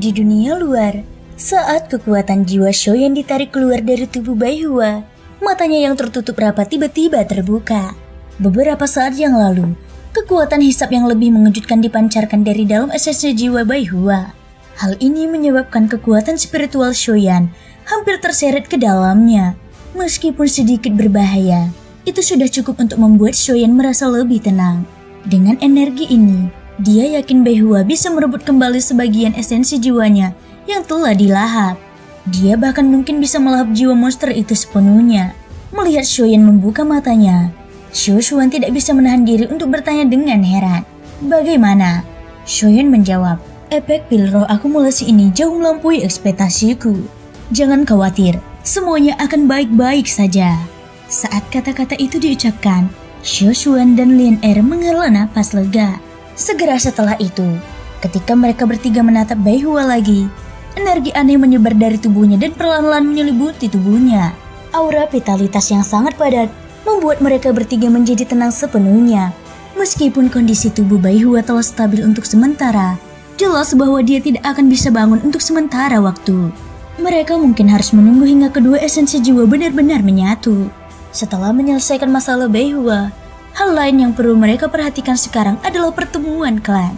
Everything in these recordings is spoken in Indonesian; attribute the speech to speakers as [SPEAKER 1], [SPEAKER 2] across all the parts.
[SPEAKER 1] Di dunia luar, saat kekuatan jiwa Shoyan ditarik keluar dari tubuh Baihua, matanya yang tertutup rapat tiba-tiba terbuka. Beberapa saat yang lalu, kekuatan hisap yang lebih mengejutkan dipancarkan dari dalam esensi jiwa Baihua. Hal ini menyebabkan kekuatan spiritual Shoyan hampir terseret ke dalamnya. Meskipun sedikit berbahaya, itu sudah cukup untuk membuat Shoyan merasa lebih tenang. Dengan energi ini, dia yakin Baihua bisa merebut kembali sebagian esensi jiwanya yang telah dilahap. Dia bahkan mungkin bisa melahap jiwa monster itu sepenuhnya. Melihat Shoyan membuka matanya, Shoyan tidak bisa menahan diri untuk bertanya dengan heran. Bagaimana? Shoyan menjawab, efek pil roh akumulasi ini jauh melampaui ekspektasiku. Jangan khawatir, semuanya akan baik-baik saja. Saat kata-kata itu diucapkan, Shoyan dan Lien Er menghela napas lega. Segera setelah itu, ketika mereka bertiga menatap Baihua lagi, energi aneh menyebar dari tubuhnya dan perlahan-lahan menyelimuti tubuhnya. Aura vitalitas yang sangat padat membuat mereka bertiga menjadi tenang sepenuhnya. Meskipun kondisi tubuh Baihua telah stabil untuk sementara, jelas bahwa dia tidak akan bisa bangun untuk sementara waktu. Mereka mungkin harus menunggu hingga kedua esensi jiwa benar-benar menyatu. Setelah menyelesaikan masalah Baihua, hal lain yang perlu mereka perhatikan sekarang adalah pertemuan klan.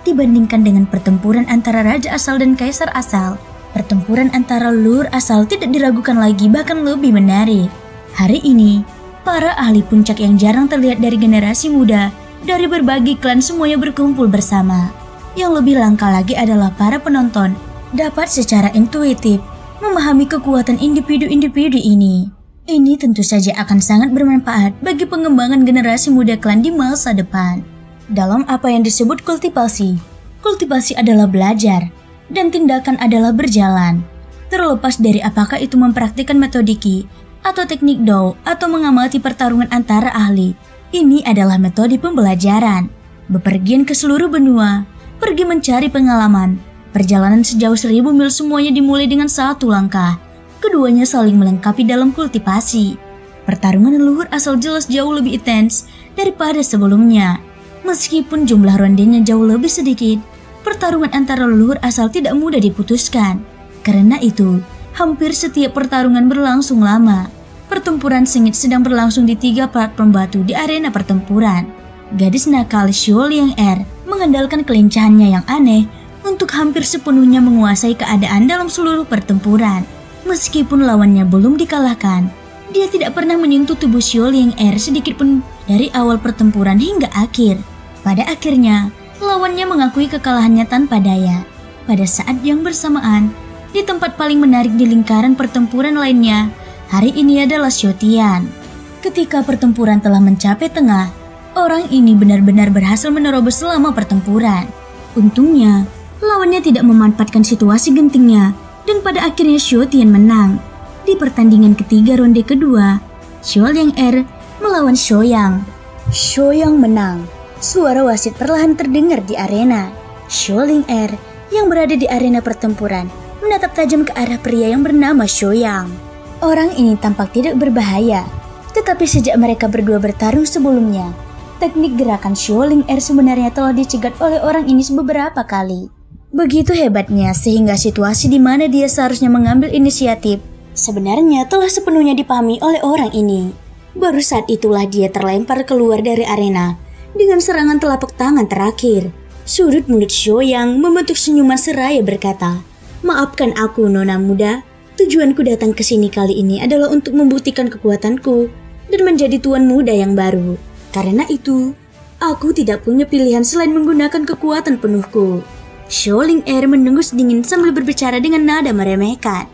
[SPEAKER 1] Dibandingkan dengan pertempuran antara Raja Asal dan Kaisar Asal, pertempuran antara leluhur asal tidak diragukan lagi, bahkan lebih menarik. Hari ini, para ahli puncak yang jarang terlihat dari generasi muda dari berbagai klan semuanya berkumpul bersama. Yang lebih langka lagi adalah para penonton dapat secara intuitif memahami kekuatan individu-individu ini. Ini tentu saja akan sangat bermanfaat bagi pengembangan generasi muda klan di masa depan. Dalam apa yang disebut kultivasi, kultivasi adalah belajar, dan tindakan adalah berjalan. Terlepas dari apakah itu mempraktikkan metodiki, atau teknik Dao, atau mengamati pertarungan antara ahli, ini adalah metode pembelajaran. Bepergian ke seluruh benua, pergi mencari pengalaman, perjalanan sejauh 1000 mil semuanya dimulai dengan satu langkah. Keduanya saling melengkapi dalam kultivasi. Pertarungan leluhur asal jelas jauh lebih intens daripada sebelumnya. Meskipun jumlah rondenya jauh lebih sedikit, pertarungan antara leluhur asal tidak mudah diputuskan. Karena itu, hampir setiap pertarungan berlangsung lama. Pertempuran sengit sedang berlangsung di 3 platform batu di arena pertempuran. Gadis nakal Xiao Liang Er mengandalkan kelincahannya yang aneh untuk hampir sepenuhnya menguasai keadaan dalam seluruh pertempuran. Meskipun lawannya belum dikalahkan, dia tidak pernah menyentuh tubuh Xiao Liang Er sedikit pun dari awal pertempuran hingga akhir. Pada akhirnya, lawannya mengakui kekalahannya tanpa daya. Pada saat yang bersamaan, di tempat paling menarik di lingkaran pertempuran lainnya, hari ini adalah Xiao Tian. Ketika pertempuran telah mencapai tengah, orang ini benar-benar berhasil menerobos selama pertempuran. Untungnya, lawannya tidak memanfaatkan situasi gentingnya, dan pada akhirnya Xiao Tian menang. Di pertandingan ketiga ronde kedua, Xiao Liang Er melawan Shoyan. Shoyan menang. Suara wasit perlahan terdengar di arena. Xiao Liang Er yang berada di arena pertempuran menatap tajam ke arah pria yang bernama Shoyan. Orang ini tampak tidak berbahaya, tetapi sejak mereka berdua bertarung sebelumnya, teknik gerakan Xiao Liang Er sebenarnya telah dicegat oleh orang ini beberapa kali. Begitu hebatnya sehingga situasi di mana dia seharusnya mengambil inisiatif sebenarnya telah sepenuhnya dipahami oleh orang ini. Baru saat itulah dia terlempar keluar dari arena dengan serangan telapak tangan terakhir. Sudut mulut Shoyan membentuk senyuman seraya berkata, "Maafkan aku, nona muda. Tujuanku datang ke sini kali ini adalah untuk membuktikan kekuatanku dan menjadi tuan muda yang baru. Karena itu, aku tidak punya pilihan selain menggunakan kekuatan penuhku." Xiao Liang Er mendengus dingin sambil berbicara dengan nada meremehkan.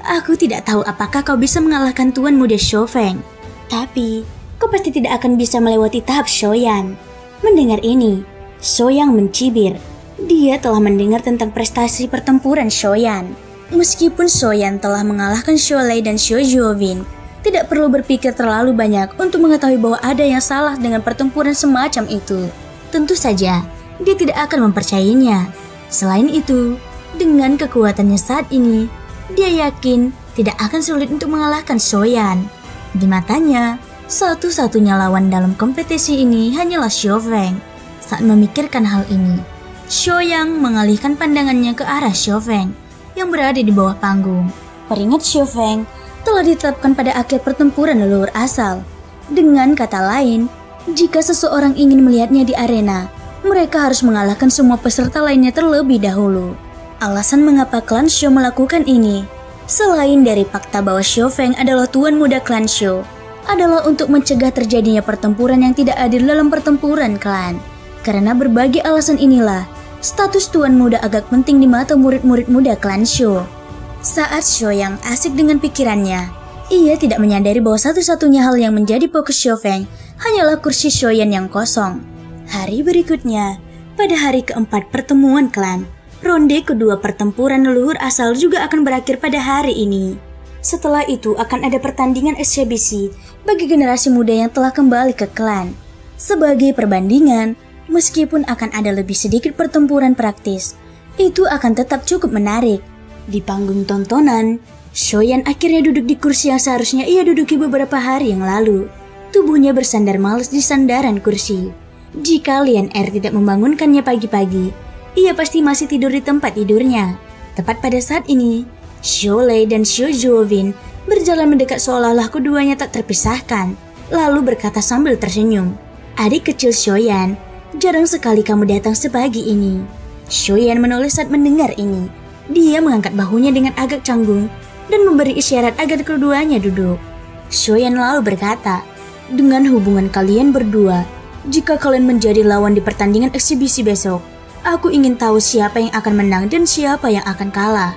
[SPEAKER 1] Aku tidak tahu apakah kau bisa mengalahkan tuan muda Xiao Feng. Tapi, kau pasti tidak akan bisa melewati tahap Shoyan. Mendengar ini, Shoyan mencibir. Dia telah mendengar tentang prestasi pertempuran Shoyan. Meskipun Shoyan telah mengalahkan Xiao Lei dan Xiao Jiovin, tidak perlu berpikir terlalu banyak untuk mengetahui bahwa ada yang salah dengan pertempuran semacam itu. Tentu saja, dia tidak akan mempercayainya. Selain itu, dengan kekuatannya saat ini, dia yakin tidak akan sulit untuk mengalahkan Shoyan. Di matanya, satu-satunya lawan dalam kompetisi ini hanyalah Xiao Feng. Saat memikirkan hal ini, Xiaoyang mengalihkan pandangannya ke arah Xiaofeng yang berada di bawah panggung. Peringat Xiaofeng telah ditetapkan pada akhir pertempuran leluhur asal. Dengan kata lain, jika seseorang ingin melihatnya di arena, mereka harus mengalahkan semua peserta lainnya terlebih dahulu. Alasan mengapa klan Xiao melakukan ini, selain dari fakta bahwa Xiaofeng adalah tuan muda klan Xiao, adalah untuk mencegah terjadinya pertempuran yang tidak adil dalam pertempuran klan. Karena berbagai alasan inilah, status tuan muda agak penting di mata murid-murid muda klan Xiao. Saat Xiaoyang asik dengan pikirannya, ia tidak menyadari bahwa satu-satunya hal yang menjadi fokus Xiaofeng hanyalah kursi Xiaoyan yang kosong. Hari berikutnya, pada hari keempat pertemuan klan, ronde kedua pertempuran leluhur asal juga akan berakhir pada hari ini. Setelah itu akan ada pertandingan eksibisi bagi generasi muda yang telah kembali ke klan. Sebagai perbandingan, meskipun akan ada lebih sedikit pertempuran praktis, itu akan tetap cukup menarik. Di panggung tontonan, Xiaoyan akhirnya duduk di kursi yang seharusnya ia duduki beberapa hari yang lalu. Tubuhnya bersandar malas di sandaran kursi. Jika Lian Er tidak membangunkannya pagi-pagi, ia pasti masih tidur di tempat tidurnya. Tepat pada saat ini, Xiao Lei dan Xiao Zuovin berjalan mendekat seolah-olah keduanya tak terpisahkan, lalu berkata sambil tersenyum, "Adik kecil Xiaoyan, jarang sekali kamu datang sepagi ini." Xiaoyan menoleh saat mendengar ini. Dia mengangkat bahunya dengan agak canggung dan memberi isyarat agar keduanya duduk. Xiaoyan lalu berkata, "Dengan hubungan kalian berdua, jika kalian menjadi lawan di pertandingan eksibisi besok, aku ingin tahu siapa yang akan menang dan siapa yang akan kalah."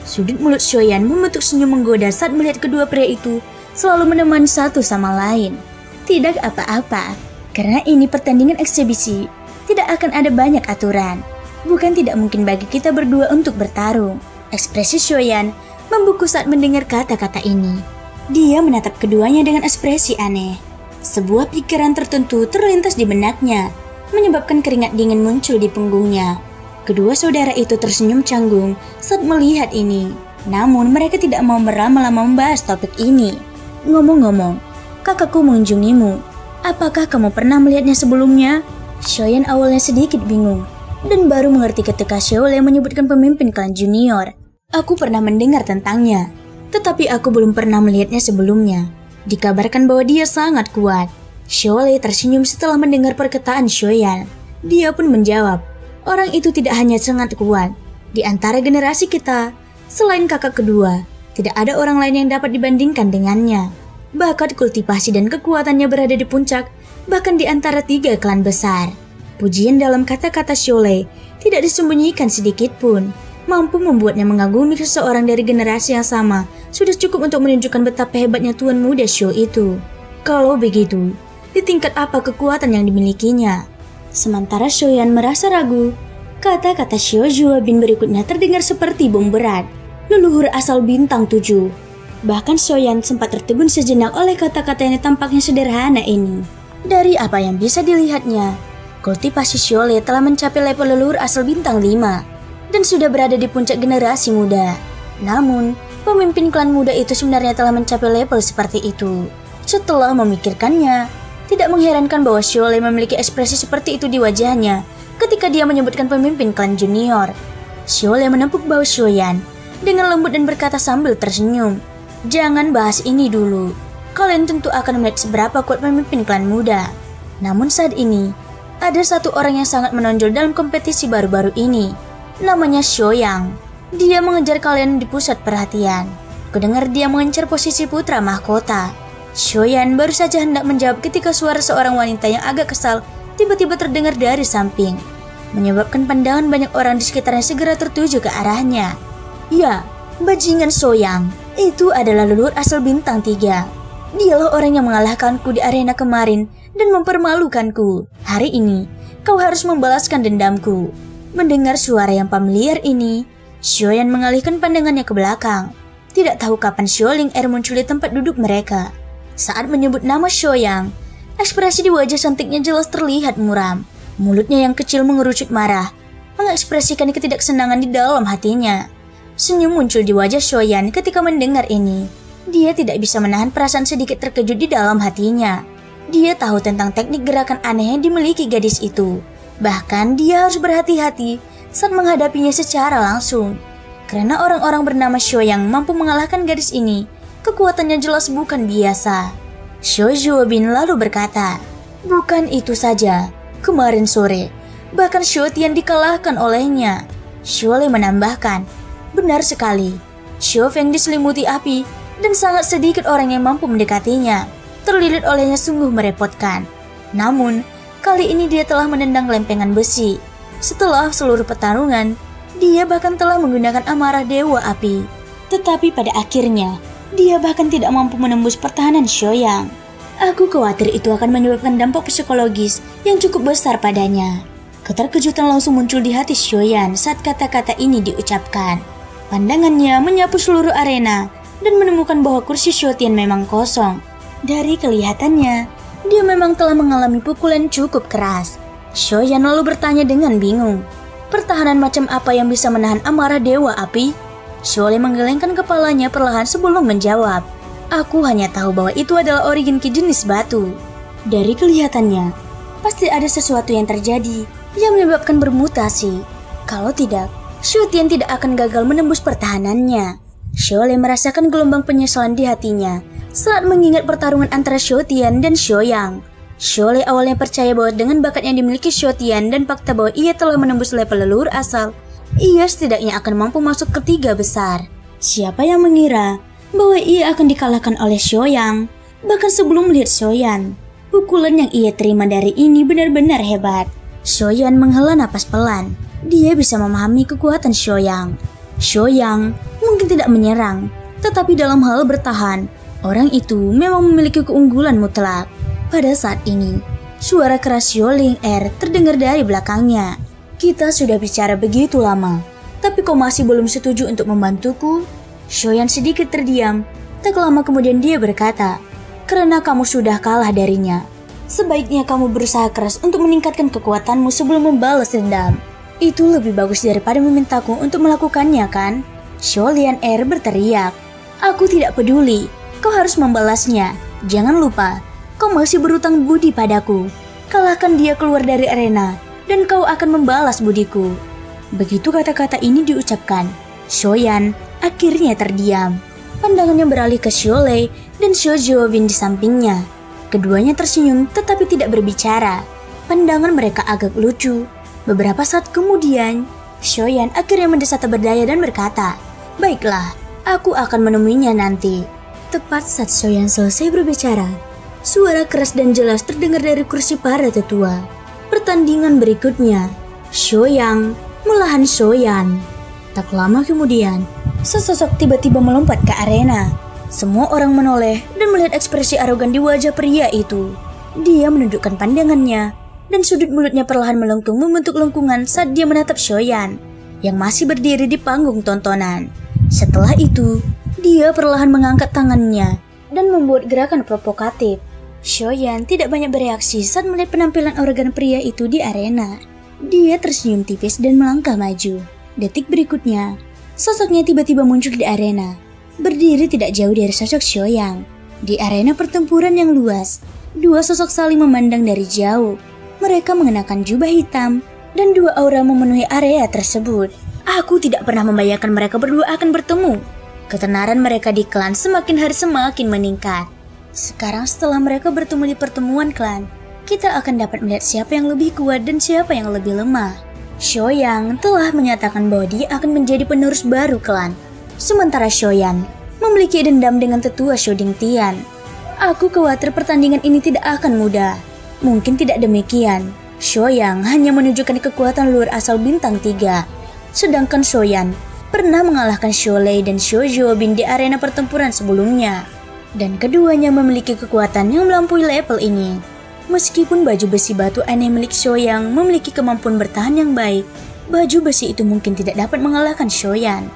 [SPEAKER 1] Sudut mulut Xiaoyan membentuk senyum menggoda saat melihat kedua pria itu selalu menemani satu sama lain. Tidak apa-apa, karena ini pertandingan eksibisi, tidak akan ada banyak aturan. Bukan tidak mungkin bagi kita berdua untuk bertarung. Ekspresi Xiaoyan membeku saat mendengar kata-kata ini. Dia menatap keduanya dengan ekspresi aneh. Sebuah pikiran tertentu terlintas di benaknya, menyebabkan keringat dingin muncul di punggungnya. Kedua saudara itu tersenyum canggung saat melihat ini. Namun mereka tidak mau berlama-lama membahas topik ini. "Ngomong-ngomong, kakakku mengunjungimu. Apakah kamu pernah melihatnya sebelumnya?" Xiaoyan awalnya sedikit bingung dan baru mengerti ketika Xiao Lei menyebutkan pemimpin klan junior. "Aku pernah mendengar tentangnya, tetapi aku belum pernah melihatnya sebelumnya. Dikabarkan bahwa dia sangat kuat." Xiao Lei tersenyum setelah mendengar perkataan Xiaoyan. Dia pun menjawab, "Orang itu tidak hanya sangat kuat. Di antara generasi kita, selain kakak kedua, tidak ada orang lain yang dapat dibandingkan dengannya. Bakat kultivasi dan kekuatannya berada di puncak, bahkan di antara 3 klan besar." Pujian dalam kata-kata Xiao Lei tidak disembunyikan sedikit pun. Mampu membuatnya mengagumi seseorang dari generasi yang sama sudah cukup untuk menunjukkan betapa hebatnya tuan muda Xiao itu. Kalau begitu, di tingkat apa kekuatan yang dimilikinya? Sementara Xiaoyan merasa ragu, kata-kata Xiao Zuobin berikutnya terdengar seperti bom berat. Leluhur asal bintang 7. Bahkan Xiaoyan sempat tertegun sejenak oleh kata-kata yang tampaknya sederhana ini. Dari apa yang bisa dilihatnya, kultivasi Xiao Lei telah mencapai level leluhur asal bintang 5 dan sudah berada di puncak generasi muda. Namun, pemimpin klan muda itu sebenarnya telah mencapai level seperti itu. Setelah memikirkannya, tidak mengherankan bahwa Xiao Lei memiliki ekspresi seperti itu di wajahnya ketika dia menyebutkan pemimpin klan junior. Xiao Lei menepuk bahu Xiaoyan dengan lembut dan berkata sambil tersenyum, "Jangan bahas ini dulu. Kalian tentu akan melihat seberapa kuat pemimpin klan muda. Namun saat ini, ada satu orang yang sangat menonjol dalam kompetisi baru-baru ini. Namanya Xiaoyang. Dia mengejar kalian di pusat perhatian. Kudengar dia mengincar posisi putra mahkota." Xiaoyan baru saja hendak menjawab ketika suara seorang wanita yang agak kesal tiba-tiba terdengar dari samping, menyebabkan pandangan banyak orang di sekitarnya segera tertuju ke arahnya. "Ya, bajingan Xiaoyang. Itu adalah leluhur asal bintang 3. Dialah orang yang mengalahkanku di arena kemarin dan mempermalukanku. Hari ini, kau harus membalaskan dendamku." Mendengar suara yang familiar ini, Xiaoyan mengalihkan pandangannya ke belakang. Tidak tahu kapan Xiaoling Er muncul di tempat duduk mereka. Saat menyebut nama Xiaoyang, ekspresi di wajah cantiknya jelas terlihat muram. Mulutnya yang kecil mengerucut marah, mengekspresikan ketidaksenangan di dalam hatinya. Senyum muncul di wajah Xiaoyan ketika mendengar ini. Dia tidak bisa menahan perasaan sedikit terkejut di dalam hatinya. Dia tahu tentang teknik gerakan aneh yang dimiliki gadis itu. Bahkan dia harus berhati-hati saat menghadapinya secara langsung. Karena orang-orang bernama Xiao yang mampu mengalahkan gadis ini, kekuatannya jelas bukan biasa. Xiao Zuobin lalu berkata, "Bukan itu saja, kemarin sore, bahkan Xiao Tian dikalahkan olehnya." Xiao Lei menambahkan, "Benar sekali, Xiao Feng diselimuti api dan sangat sedikit orang yang mampu mendekatinya. Terlilit olehnya sungguh merepotkan. Namun, kali ini dia telah menendang lempengan besi. Setelah seluruh pertarungan, dia bahkan telah menggunakan amarah Dewa Api. Tetapi pada akhirnya, dia bahkan tidak mampu menembus pertahanan Xiaoyang. Aku khawatir itu akan menyebabkan dampak psikologis yang cukup besar padanya." Keterkejutan langsung muncul di hati Xiaoyan saat kata-kata ini diucapkan. Pandangannya menyapu seluruh arena dan menemukan bahwa kursi Xiao Tian memang kosong. Dari kelihatannya, dia memang telah mengalami pukulan cukup keras. Xiaoyan lalu bertanya dengan bingung, "Pertahanan macam apa yang bisa menahan amarah Dewa Api?" Xiao Lei menggelengkan kepalanya perlahan sebelum menjawab, "Aku hanya tahu bahwa itu adalah origin ki jenis batu." Dari kelihatannya, pasti ada sesuatu yang terjadi yang menyebabkan bermutasi. Kalau tidak, Xiao Tian tidak akan gagal menembus pertahanannya. Xiao Lei merasakan gelombang penyesalan di hatinya saat mengingat pertarungan antara Xiao Tian dan Xiaoyang. Xiao Lei awalnya percaya bahwa dengan bakat yang dimiliki Xiao Tian dan fakta bahwa ia telah menembus level leluhur asal, ia setidaknya akan mampu masuk ke 3 besar. Siapa yang mengira bahwa ia akan dikalahkan oleh Xiaoyang? Bahkan sebelum melihat Xiaoyan, pukulan yang ia terima dari ini benar-benar hebat. Xiaoyan menghela napas pelan. Dia bisa memahami kekuatan Xiaoyang. Xiaoyang mungkin tidak menyerang, tetapi dalam hal bertahan, orang itu memang memiliki keunggulan mutlak. Pada saat ini, suara keras Xiao Ling Er terdengar dari belakangnya. "Kita sudah bicara begitu lama, tapi kau masih belum setuju untuk membantuku?" Xiaoyan sedikit terdiam. Tak lama kemudian dia berkata, "Karena kamu sudah kalah darinya, sebaiknya kamu berusaha keras untuk meningkatkan kekuatanmu sebelum membalas dendam. Itu lebih bagus daripada memintaku untuk melakukannya, kan?" Xiao Lian Er berteriak, "Aku tidak peduli, kau harus membalasnya. Jangan lupa, kau masih berutang budi padaku. Kalahkan dia keluar dari arena, dan kau akan membalas budiku." Begitu kata-kata ini diucapkan, Xiaoyan akhirnya terdiam. Pandangannya beralih ke Xiao Lei dan Xiao Zuobin di sampingnya. Keduanya tersenyum tetapi tidak berbicara. Pandangan mereka agak lucu. Beberapa saat kemudian, Xiaoyan akhirnya mendesah tak berdaya dan berkata, "Baiklah, aku akan menemuinya nanti." Tepat saat Xiaoyan selesai berbicara, suara keras dan jelas terdengar dari kursi para tetua. Pertandingan berikutnya, Xiaoyang melawan Xiaoyan. Tak lama kemudian, sesosok tiba-tiba melompat ke arena. Semua orang menoleh dan melihat ekspresi arogan di wajah pria itu. Dia menundukkan pandangannya, dan sudut mulutnya perlahan melengkung membentuk lengkungan saat dia menatap Xiaoyan yang masih berdiri di panggung tontonan. Setelah itu, dia perlahan mengangkat tangannya dan membuat gerakan provokatif. Xiaoyan tidak banyak bereaksi saat melihat penampilan arogan pria itu di arena. Dia tersenyum tipis dan melangkah maju. Detik berikutnya, sosoknya tiba-tiba muncul di arena, berdiri tidak jauh dari sosok Xiaoyang. Di arena pertempuran yang luas, dua sosok saling memandang dari jauh. Mereka mengenakan jubah hitam dan dua aura memenuhi area tersebut. Aku tidak pernah membayangkan mereka berdua akan bertemu. Ketenaran mereka di klan semakin hari semakin meningkat. Sekarang setelah mereka bertemu di pertemuan klan, kita akan dapat melihat siapa yang lebih kuat dan siapa yang lebih lemah. Xiaoyang telah menyatakan bahwa dia akan menjadi penerus baru klan. Sementara Xiaoyan memiliki dendam dengan tetua Xiao Dingtian. Aku khawatir pertandingan ini tidak akan mudah. Mungkin tidak demikian. Xiaoyang hanya menunjukkan kekuatan luar asal bintang 3. Sedangkan Xiaoyan pernah mengalahkan Xiao Lei dan Xiao Zuobin di arena pertempuran sebelumnya. Dan keduanya memiliki kekuatan yang melampaui level ini. Meskipun baju besi batu aneh milik Xiaoyang memiliki kemampuan bertahan yang baik, baju besi itu mungkin tidak dapat mengalahkan Xiaoyan.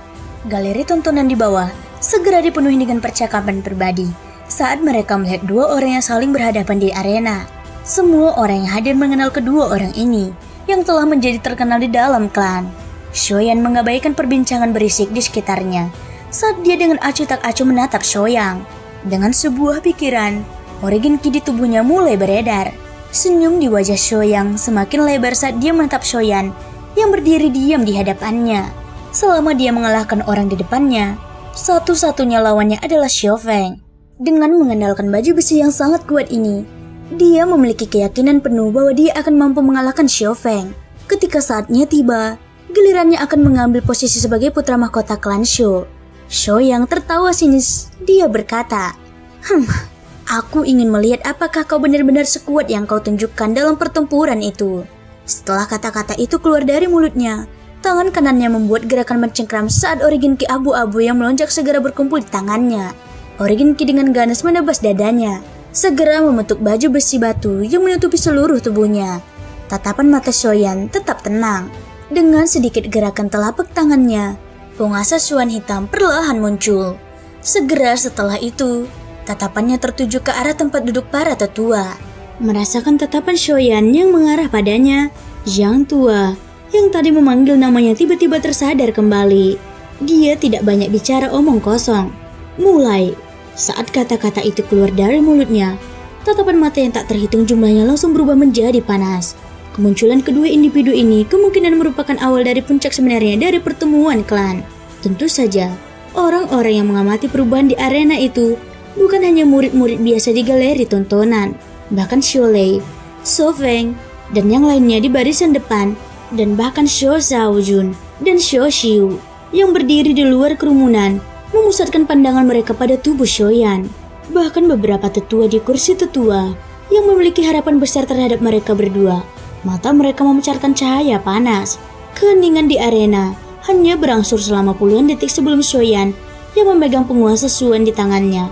[SPEAKER 1] Galeri tontonan di bawah segera dipenuhi dengan percakapan pribadi saat mereka melihat dua orang yang saling berhadapan di arena. Semua orang yang hadir mengenal kedua orang ini yang telah menjadi terkenal di dalam klan. Xiaoyan mengabaikan perbincangan berisik di sekitarnya saat dia dengan acuh tak acuh menatap Xiaoyang. Dengan sebuah pikiran, origin ki di tubuhnya mulai beredar. Senyum di wajah Shoyang semakin lebar saat dia menatap Shoyan yang berdiri diam di hadapannya. Selama dia mengalahkan orang di depannya, satu-satunya lawannya adalah Xiaofeng. Dengan mengandalkan baju besi yang sangat kuat ini, dia memiliki keyakinan penuh bahwa dia akan mampu mengalahkan Xiaofeng. Ketika saatnya tiba, gilirannya akan mengambil posisi sebagai putra mahkota klan Shu. Shoyang tertawa sinis. Dia berkata, aku ingin melihat apakah kau benar-benar sekuat yang kau tunjukkan dalam pertempuran itu. Setelah kata-kata itu keluar dari mulutnya, tangan kanannya membuat gerakan mencengkram saat Origin Ki abu-abu yang melonjak segera berkumpul di tangannya. Origin Ki dengan ganas menebas dadanya, segera membentuk baju besi batu yang menutupi seluruh tubuhnya. Tatapan mata Shoyan tetap tenang. Dengan sedikit gerakan telapak tangannya, penguasa Xuan hitam perlahan muncul. Segera setelah itu, tatapannya tertuju ke arah tempat duduk para tetua. Merasakan tatapan Shoyan yang mengarah padanya, Yang tua yang tadi memanggil namanya tiba-tiba tersadar kembali. Dia tidak banyak bicara omong kosong. Mulai saat kata-kata itu keluar dari mulutnya, tatapan mata yang tak terhitung jumlahnya langsung berubah menjadi panas. Kemunculan kedua individu ini kemungkinan merupakan awal dari puncak sebenarnya dari pertemuan klan. Tentu saja, orang-orang yang mengamati perubahan di arena itu bukan hanya murid-murid biasa di galeri tontonan. Bahkan Xiaolei, Xiaofeng, dan yang lainnya di barisan depan, dan bahkan Xiao Xiaojun dan Xiao Xiu yang berdiri di luar kerumunan memusatkan pandangan mereka pada tubuh Shoyan. Bahkan beberapa tetua di kursi tetua yang memiliki harapan besar terhadap mereka berdua. Mata mereka memancarkan cahaya panas. Keheningan di arena hanya berangsur selama puluhan detik sebelum Shoyan yang memegang penguasa Xuan di tangannya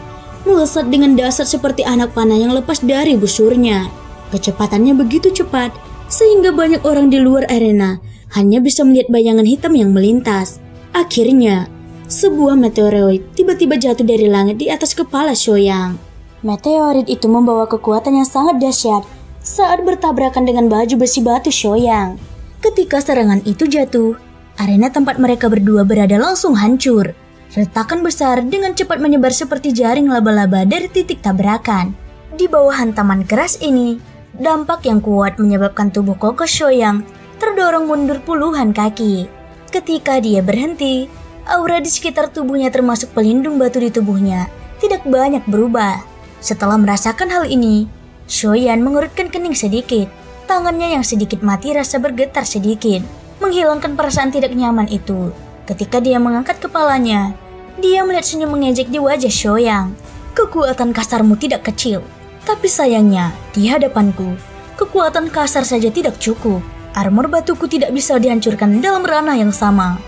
[SPEAKER 1] melesat dengan dasar seperti anak panah yang lepas dari busurnya. Kecepatannya begitu cepat sehingga banyak orang di luar arena hanya bisa melihat bayangan hitam yang melintas. Akhirnya, sebuah meteoroid tiba-tiba jatuh dari langit di atas kepala Shoyan. Meteorit itu membawa kekuatan yang sangat dahsyat saat bertabrakan dengan baju besi batu Shoyan. Ketika serangan itu jatuh, arena tempat mereka berdua berada langsung hancur. Retakan besar dengan cepat menyebar seperti jaring laba-laba dari titik tabrakan. Di bawah hantaman keras ini, dampak yang kuat menyebabkan tubuh kokoh Shoyan terdorong mundur puluhan kaki. Ketika dia berhenti, aura di sekitar tubuhnya termasuk pelindung batu di tubuhnya tidak banyak berubah. Setelah merasakan hal ini, Shoyan mengerutkan kening sedikit. Tangannya yang sedikit mati rasa bergetar sedikit, menghilangkan perasaan tidak nyaman itu. Ketika dia mengangkat kepalanya, dia melihat senyum mengejek di wajah Shoyan. Kekuatan kasarmu tidak kecil, tapi sayangnya di hadapanku, kekuatan kasar saja tidak cukup. Armor batuku tidak bisa dihancurkan dalam ranah yang sama.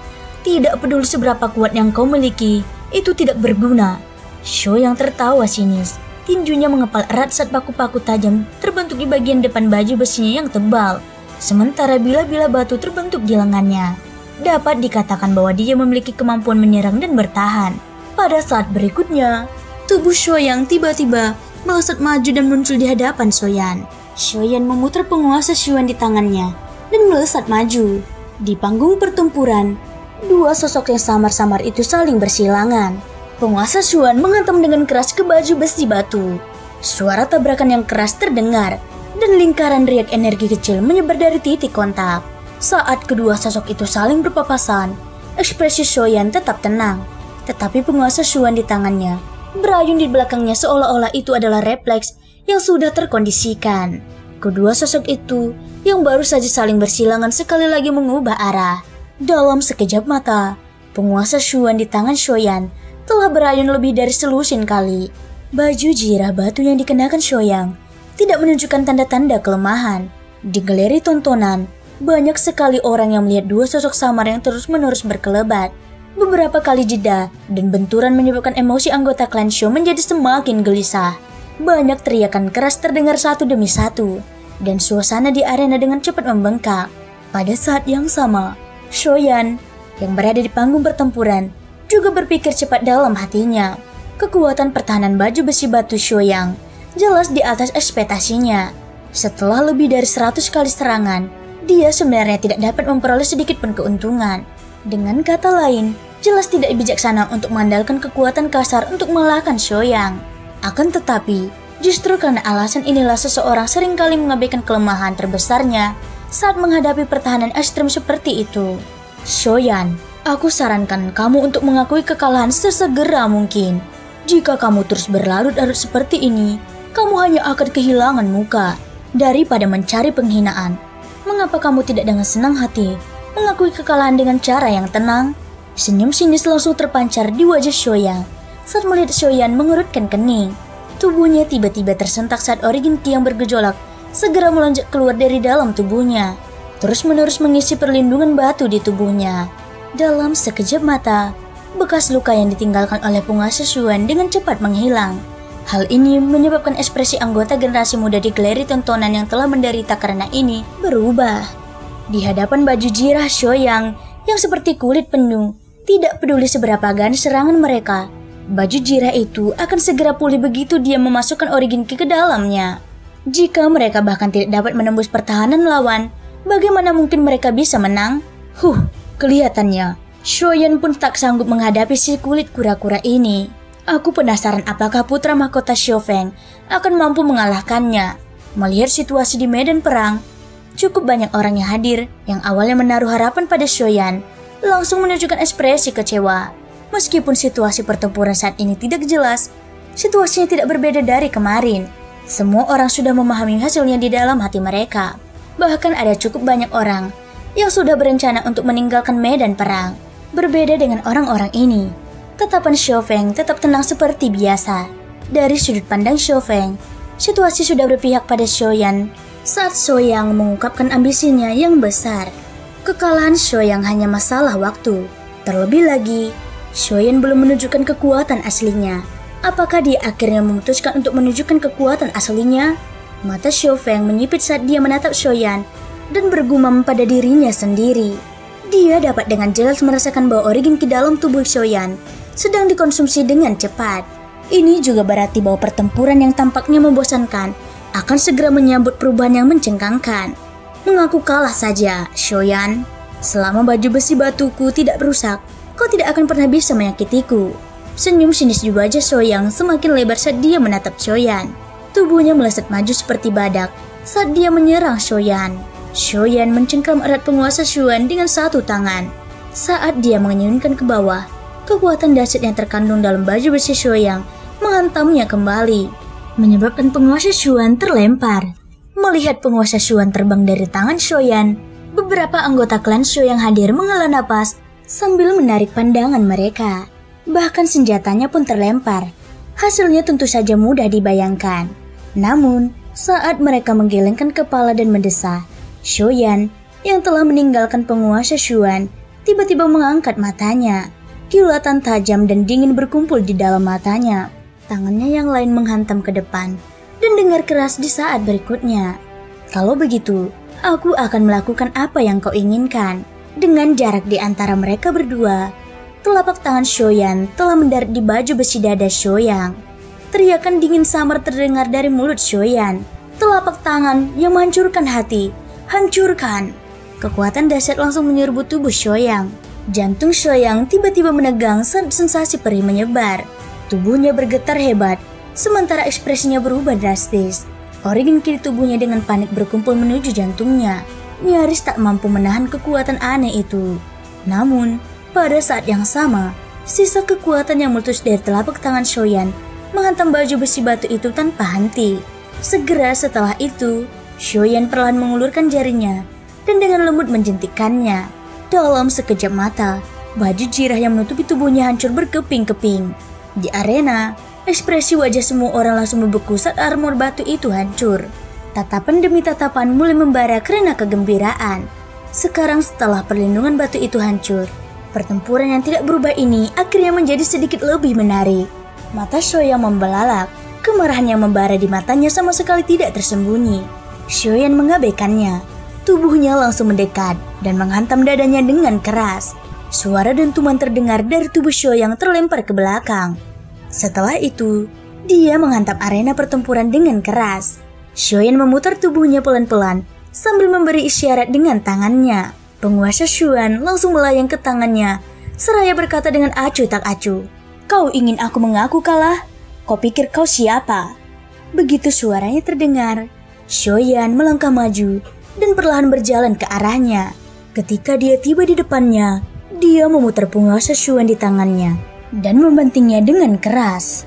[SPEAKER 1] Tidak peduli seberapa kuat yang kau miliki, itu tidak berguna. Shoyan tertawa sinis. Tinjunya mengepal erat saat paku-paku tajam terbentuk di bagian depan baju besinya yang tebal. Sementara bila-bila batu terbentuk di lengannya. Dapat dikatakan bahwa dia memiliki kemampuan menyerang dan bertahan. Pada saat berikutnya, tubuh Shoyan tiba-tiba melesat maju dan muncul di hadapan Shoyan. Shoyan memutar penguasa Xuan di tangannya dan melesat maju. Di panggung pertempuran, dua sosok yang samar-samar itu saling bersilangan. Penguasa Xuan menghantam dengan keras ke baju besi batu. Suara tabrakan yang keras terdengar dan lingkaran riak energi kecil menyebar dari titik kontak. Saat kedua sosok itu saling berpapasan, ekspresi Shoyan tetap tenang. Tetapi penguasa Xuan di tangannya berayun di belakangnya seolah-olah itu adalah refleks yang sudah terkondisikan. Kedua sosok itu yang baru saja saling bersilangan sekali lagi mengubah arah. Dalam sekejap mata, penguasa Xuan di tangan Shoyan telah berayun lebih dari selusin kali. Baju jirah batu yang dikenakan Shoyan tidak menunjukkan tanda-tanda kelemahan. Di galeri tontonan, banyak sekali orang yang melihat dua sosok samar yang terus-menerus berkelebat. Beberapa kali jeda dan benturan menyebabkan emosi anggota klan Shu menjadi semakin gelisah. Banyak teriakan keras terdengar satu demi satu, dan suasana di arena dengan cepat membengkak. Pada saat yang sama, Shoyan yang berada di panggung pertempuran juga berpikir cepat dalam hatinya. Kekuatan pertahanan baju besi batu Shoyan jelas di atas ekspektasinya. Setelah lebih dari 100 kali serangan, dia sebenarnya tidak dapat memperoleh sedikit pun keuntungan. Dengan kata lain, jelas tidak bijaksana untuk mengandalkan kekuatan kasar untuk mengalahkan Shoyan. Akan tetapi, Justru karena alasan inilah seseorang seringkali mengabaikan kelemahan terbesarnya saat menghadapi pertahanan ekstrem seperti itu. Shoyan, aku sarankan kamu untuk mengakui kekalahan sesegera mungkin. Jika kamu terus berlarut-larut seperti ini, kamu hanya akan kehilangan muka. Daripada mencari penghinaan, mengapa kamu tidak dengan senang hati mengakui kekalahan dengan cara yang tenang? Senyum sinis langsung terpancar di wajah Shoyan saat melihat Shoyan mengerutkan kening. Tubuhnya tiba-tiba tersentak saat Origin Ki yang bergejolak segera melonjak keluar dari dalam tubuhnya, terus-menerus mengisi perlindungan batu di tubuhnya. Dalam sekejap mata, bekas luka yang ditinggalkan oleh penguasa Shuan dengan cepat menghilang. Hal ini menyebabkan ekspresi anggota generasi muda di galeri tontonan yang telah menderita karena ini berubah. Di hadapan baju jirah Shoyan yang seperti kulit penuh, tidak peduli seberapa ganas serangan mereka, baju jirah itu akan segera pulih begitu dia memasukkan Origin Ki ke dalamnya. Jika mereka bahkan tidak dapat menembus pertahanan lawan, bagaimana mungkin mereka bisa menang? Kelihatannya Shoyan pun tak sanggup menghadapi si kulit kura-kura ini. Aku penasaran apakah putra mahkota Xiaofeng akan mampu mengalahkannya. Melihat situasi di medan perang, cukup banyak orang yang hadir yang awalnya menaruh harapan pada Shoyan langsung menunjukkan ekspresi kecewa. Meskipun situasi pertempuran saat ini tidak jelas, situasinya tidak berbeda dari kemarin. Semua orang sudah memahami hasilnya di dalam hati mereka. Bahkan ada cukup banyak orang yang sudah berencana untuk meninggalkan medan perang. Berbeda dengan orang-orang ini, tatapan Xiaofeng tetap tenang seperti biasa. Dari sudut pandang Xiaofeng, situasi sudah berpihak pada Shoyan saat Shoyan mengungkapkan ambisinya yang besar. Kekalahan Shoyan hanya masalah waktu. Terlebih lagi, Shoyan belum menunjukkan kekuatan aslinya. Apakah dia akhirnya memutuskan untuk menunjukkan kekuatan aslinya? Mata Xiaofeng menyipit saat dia menatap Shoyan dan bergumam pada dirinya sendiri. Dia dapat dengan jelas merasakan bahwa Origin Ki dalam tubuh Shoyan sedang dikonsumsi dengan cepat. Ini juga berarti bahwa pertempuran yang tampaknya membosankan akan segera menyambut perubahan yang mencengkangkan. Mengaku kalah saja, Shoyan. Selama baju besi batuku tidak rusak, kau tidak akan pernah bisa menyakitiku. Senyum sinis di wajah Shoyan semakin lebar saat dia menatap Shoyan. Tubuhnya melesat maju seperti badak saat dia menyerang Shoyan. Shoyan mencengkram erat penguasa Shuan dengan satu tangan. Saat dia mengenyunkan ke bawah, kekuatan dahsyat yang terkandung dalam baju besi Shoyan menghantamnya kembali, menyebabkan penguasa Shuan terlempar. Melihat penguasa Shuan terbang dari tangan Shoyan, beberapa anggota klan Shu yang hadir menghela napas sambil menarik pandangan mereka. Bahkan senjatanya pun terlempar. Hasilnya tentu saja mudah dibayangkan. Namun, saat mereka menggelengkan kepala dan mendesah, Shoyan yang telah meninggalkan penguasa Shuan tiba-tiba mengangkat matanya. Kilatan tajam dan dingin berkumpul di dalam matanya. Tangannya yang lain menghantam ke depan dan dengar keras di saat berikutnya. Kalau begitu, aku akan melakukan apa yang kau inginkan. Dengan jarak di antara mereka berdua, telapak tangan Shoyan telah mendarat di baju besi dada Shoyan. Teriakan dingin samar terdengar dari mulut Shoyan. Telapak tangan yang menghancurkan hati. Hancurkan! Kekuatan dahsyat langsung menyerbu tubuh Shoyan. Jantung Shoyan tiba-tiba menegang saat sensasi perih menyebar. Tubuhnya bergetar hebat, sementara ekspresinya berubah drastis. Origin Ki tubuhnya dengan panik berkumpul menuju jantungnya. Nyaris tak mampu menahan kekuatan aneh itu. Namun, pada saat yang sama, sisa kekuatan yang meletus dari telapak tangan Shoyan menghantam baju besi batu itu tanpa henti. Segera setelah itu, Shoyan perlahan mengulurkan jarinya dan dengan lembut menjentikkannya. Dalam sekejap mata, baju jirah yang menutupi tubuhnya hancur berkeping-keping. Di arena, ekspresi wajah semua orang langsung membeku saat armor batu itu hancur. Tatapan demi tatapan mulai membara karena kegembiraan. Sekarang setelah perlindungan batu itu hancur, pertempuran yang tidak berubah ini akhirnya menjadi sedikit lebih menarik. Mata Shoyan membelalak, kemarahan yang membara di matanya sama sekali tidak tersembunyi. Shoyan mengabaikannya. Tubuhnya langsung mendekat dan menghantam dadanya dengan keras. Suara dentuman terdengar dari tubuh Shoyan terlempar ke belakang. Setelah itu, dia menghantam arena pertempuran dengan keras. Shoyan memutar tubuhnya pelan-pelan sambil memberi isyarat dengan tangannya. Penguasa Shuan langsung melayang ke tangannya seraya berkata dengan acuh tak acuh, "Kau ingin aku mengaku kalah? Kau pikir kau siapa?" Begitu suaranya terdengar, Shoyan melangkah maju dan perlahan berjalan ke arahnya. Ketika dia tiba di depannya, dia memutar penguasa Shuan di tangannya dan membantingnya dengan keras.